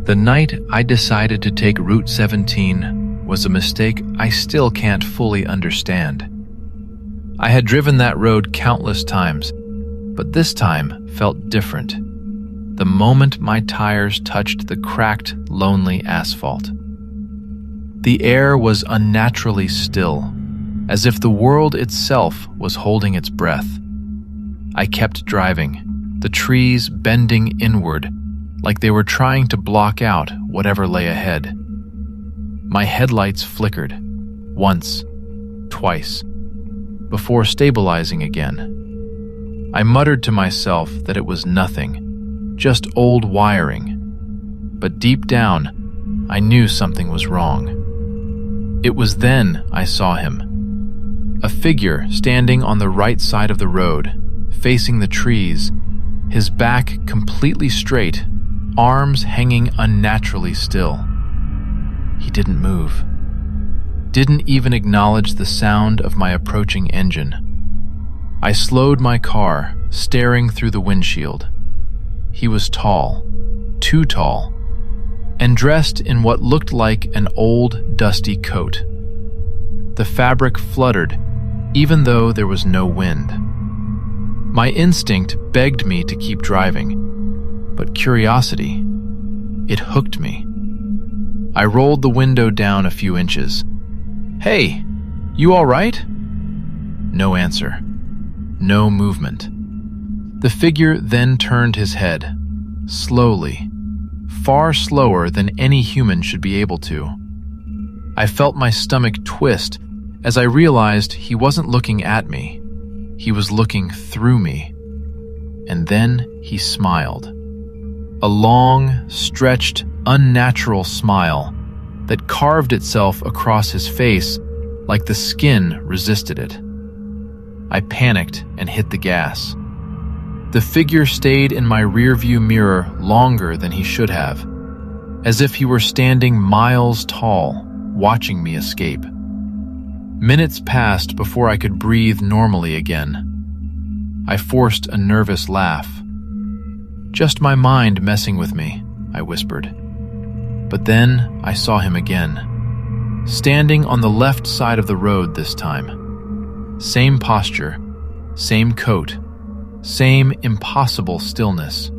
The night I decided to take Route 17 was a mistake I still can't fully understand. I had driven that road countless times, but this time felt different. The moment my tires touched the cracked, lonely asphalt. The air was unnaturally still, as if the world itself was holding its breath. I kept driving, the trees bending inward, like they were trying to block out whatever lay ahead. My headlights flickered, once, twice, before stabilizing again. I muttered to myself that it was nothing, just old wiring. But deep down, I knew something was wrong. It was then I saw him. A figure standing on the right side of the road, facing the trees, his back completely straight, arms hanging unnaturally still. He didn't move. Didn't even acknowledge the sound of my approaching engine. I slowed my car, staring through the windshield. He was tall, too tall, and dressed in what looked like an old, dusty coat. The fabric fluttered, even though there was no wind. My instinct begged me to keep driving, but curiosity, it hooked me. I rolled the window down a few inches. "Hey, you all right?" No answer. No movement. The figure then turned his head, slowly, far slower than any human should be able to. I felt my stomach twist as I realized he wasn't looking at me. He was looking through me. And then he smiled. A long, stretched, unnatural smile that carved itself across his face like the skin resisted it. I panicked and hit the gas. The figure stayed in my rearview mirror longer than he should have, as if he were standing miles tall, watching me escape. Minutes passed before I could breathe normally again. I forced a nervous laugh. "Just my mind messing with me," I whispered. But then I saw him again, standing on the left side of the road this time. Same posture, same coat, same impossible stillness.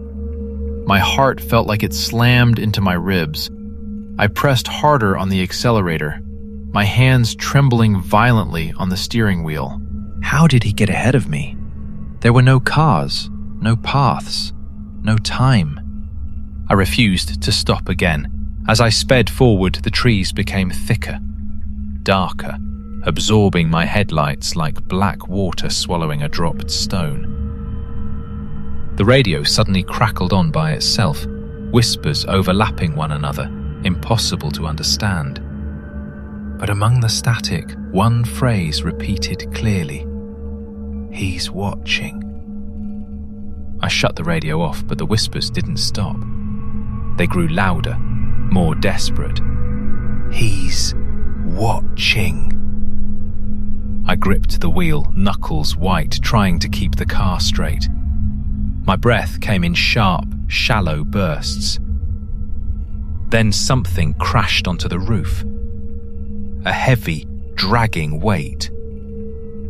My heart felt like it slammed into my ribs. I pressed harder on the accelerator, my hands trembling violently on the steering wheel. How did he get ahead of me? There were no cars, no paths, no time. I refused to stop again. As I sped forward, the trees became thicker, darker, absorbing my headlights like black water swallowing a dropped stone. The radio suddenly crackled on by itself, whispers overlapping one another, impossible to understand. But among the static, one phrase repeated clearly: "He's watching." I shut the radio off, but the whispers didn't stop. They grew louder, more desperate. "He's watching." I gripped the wheel, knuckles white, trying to keep the car straight. My breath came in sharp, shallow bursts. Then something crashed onto the roof. A heavy, dragging weight.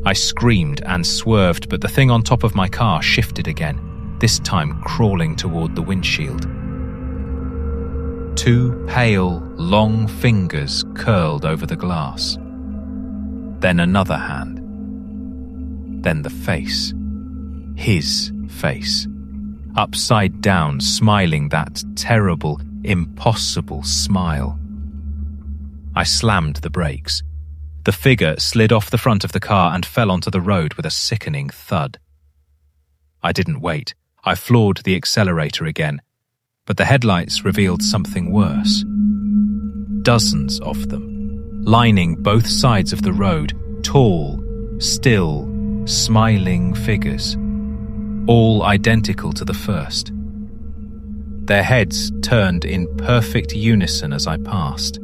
I screamed and swerved, but the thing on top of my car shifted again, this time crawling toward the windshield. Two pale, long fingers curled over the glass. Then another hand. Then the face. His face. Upside down, smiling that terrible, impossible smile. I slammed the brakes. The figure slid off the front of the car and fell onto the road with a sickening thud. I didn't wait. I floored the accelerator again, but the headlights revealed something worse. Dozens of them, lining both sides of the road, tall, still, smiling figures, all identical to the first. Their heads turned in perfect unison as I passed.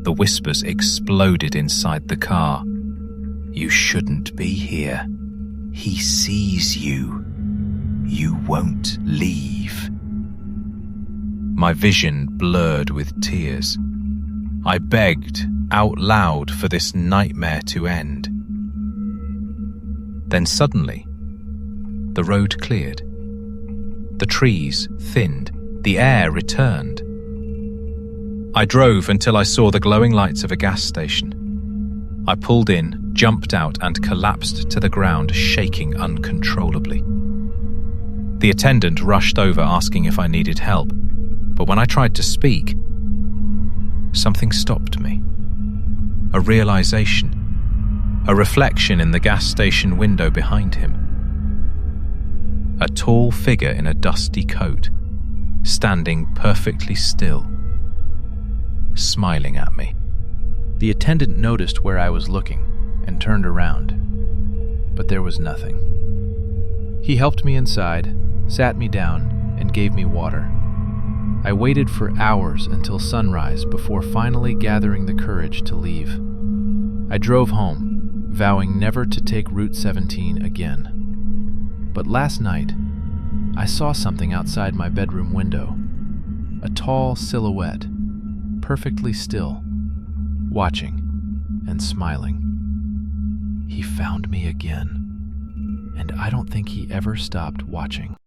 The whispers exploded inside the car. "You shouldn't be here. He sees you. You won't leave." my vision blurred with tears. I begged out loud for this nightmare to end. Then suddenly, the road cleared. The trees thinned. The air returned. I drove until I saw the glowing lights of a gas station. I pulled in, jumped out, and collapsed to the ground, shaking uncontrollably. The attendant rushed over asking if I needed help, but when I tried to speak, something stopped me. A realization, a reflection in the gas station window behind him. A tall figure in a dusty coat, standing perfectly still, smiling at me. The attendant noticed where I was looking and turned around, but there was nothing. He helped me inside, sat me down, and gave me water. I waited for hours until sunrise before finally gathering the courage to leave. I drove home, vowing never to take Route 17 again. But last night, I saw something outside my bedroom window. A tall silhouette, perfectly still, watching and smiling. He found me again, and I don't think he ever stopped watching.